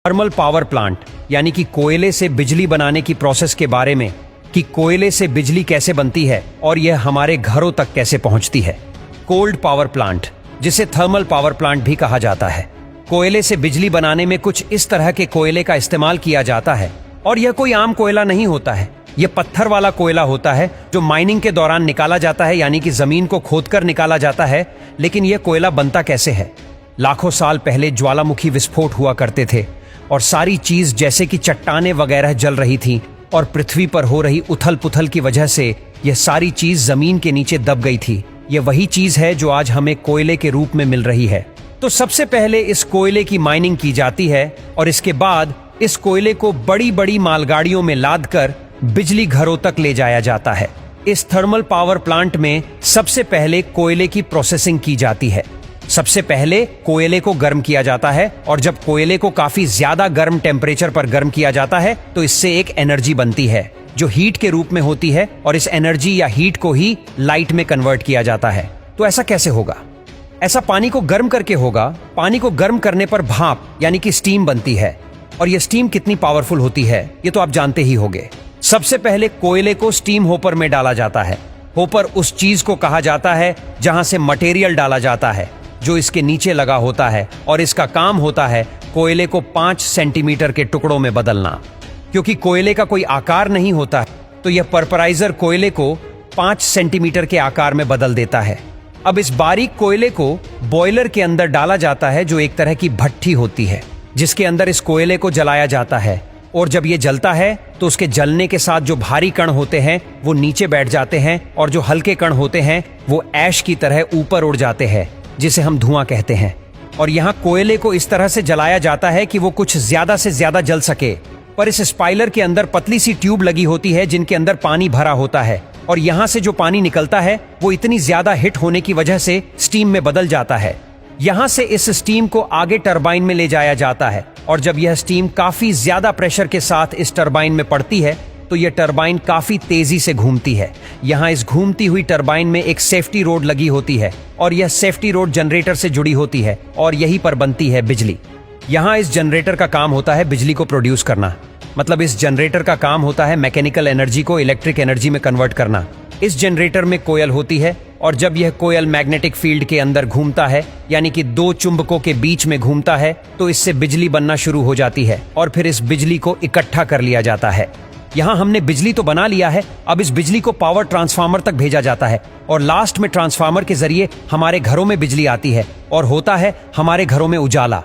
Thermal power plant यानी कि कोयले से बिजली बनाने की प्रोसेस के बारे में कि कोयले से बिजली कैसे बनती है और यह हमारे घरों तक कैसे पहुंचती है। कोल्ड पावर प्लांट, जिसे थर्मल पावर प्लांट भी कहा जाता है, कोयले से बिजली बनाने में कुछ इस तरह के कोयले का इस्तेमाल किया जाता है और यह कोई आम कोयला नहीं होता है। यह पत्थर वाला कोयला होता है जो माइनिंग के दौरान निकाला जाता है, यानी कि जमीन को खोदकर निकाला जाता है। लेकिन यह कोयला बनता कैसे है? लाखों साल पहले ज्वालामुखी विस्फोट हुआ करते थे और सारी चीज जैसे कि चट्टानें वगैरह जल रही थी और पृथ्वी पर हो रही उथल पुथल की वजह से यह सारी चीज जमीन के नीचे दब गई थी। यह वही चीज है जो आज हमें कोयले के रूप में मिल रही है। तो सबसे पहले इस कोयले की माइनिंग की जाती है और इसके बाद इस कोयले को बड़ी बड़ी मालगाड़ियों में लादकर बिजली घरों तक ले जाया जाता है। इस थर्मल पावर प्लांट में सबसे पहले कोयले की प्रोसेसिंग की जाती है। सबसे पहले कोयले को गर्म किया जाता है और जब कोयले को काफी ज्यादा गर्म टेम्परेचर पर गर्म किया जाता है तो इससे एक एनर्जी बनती है जो हीट के रूप में होती है और इस एनर्जी या हीट को ही लाइट में कन्वर्ट किया जाता है। तो ऐसा कैसे होगा? ऐसा पानी को गर्म करके होगा। पानी को गर्म करने पर भाप यानी कि स्टीम बनती है और यह स्टीम कितनी पावरफुल होती है ये तो आप जानते ही होंगे। सबसे पहले कोयले को स्टीम होपर में डाला जाता है। होपर उस चीज को कहा जाता है जहां से मटेरियल डाला जाता है जो इसके नीचे लगा होता है और इसका काम होता है कोयले को 5 सेंटीमीटर के टुकड़ों में बदलना। क्योंकि कोयले का कोई आकार नहीं होता तो यह परपराइजर कोयले को 5 सेंटीमीटर के आकार में बदल देता है। अब इस बारीक कोयले को बॉयलर के अंदर डाला जाता है जो एक तरह की भट्ठी होती है जिसके अंदर इस कोयले को जलाया जाता है और जब ये जलता है तो उसके जलने के साथ जो भारी कण होते हैं वो नीचे बैठ जाते हैं और जो हल्के कण होते हैं वो ऐश की तरह ऊपर उड़ जाते हैं जिसे हम धुआं कहते हैं। और यहाँ कोयले को इस तरह से जलाया जाता है कि वो कुछ ज्यादा से ज्यादा जल सके। पर इस स्पाइलर के अंदर पतली सी ट्यूब लगी होती है जिनके अंदर पानी भरा होता है और यहाँ से जो पानी निकलता है वो इतनी ज्यादा हिट होने की वजह से स्टीम में बदल जाता है। यहाँ से इस स्टीम को आगे टरबाइन में ले जाया जाता है और जब यह स्टीम काफी ज्यादा प्रेशर के साथ इस टरबाइन में पड़ती है तो यह टरबाइन काफी तेजी से घूमती है। यहाँ इस घूमती हुई टरबाइन में एक सेफ्टी रोड लगी होती है और यह सेफ्टी रोड जनरेटर से जुड़ी होती है और यहीं पर बनती है बिजली। यहाँ इस जनरेटर का काम होता है बिजली को प्रोड्यूस करना, मतलब इस जनरेटर का काम होता है मैकेनिकल एनर्जी को इलेक्ट्रिक एनर्जी में कन्वर्ट करना। इस जनरेटर में कोयल होती है और जब यह कोयल मैग्नेटिक फील्ड के अंदर घूमता है यानी कि 2 चुंबकों के बीच में घूमता है तो इससे बिजली बनना शुरू हो जाती है और फिर इस बिजली को इकट्ठा कर लिया जाता है। यहाँ हमने बिजली तो बना लिया है, अब इस बिजली को पावर ट्रांसफार्मर तक भेजा जाता है और लास्ट में ट्रांसफार्मर के जरिए हमारे घरों में बिजली आती है और होता है हमारे घरों में उजाला।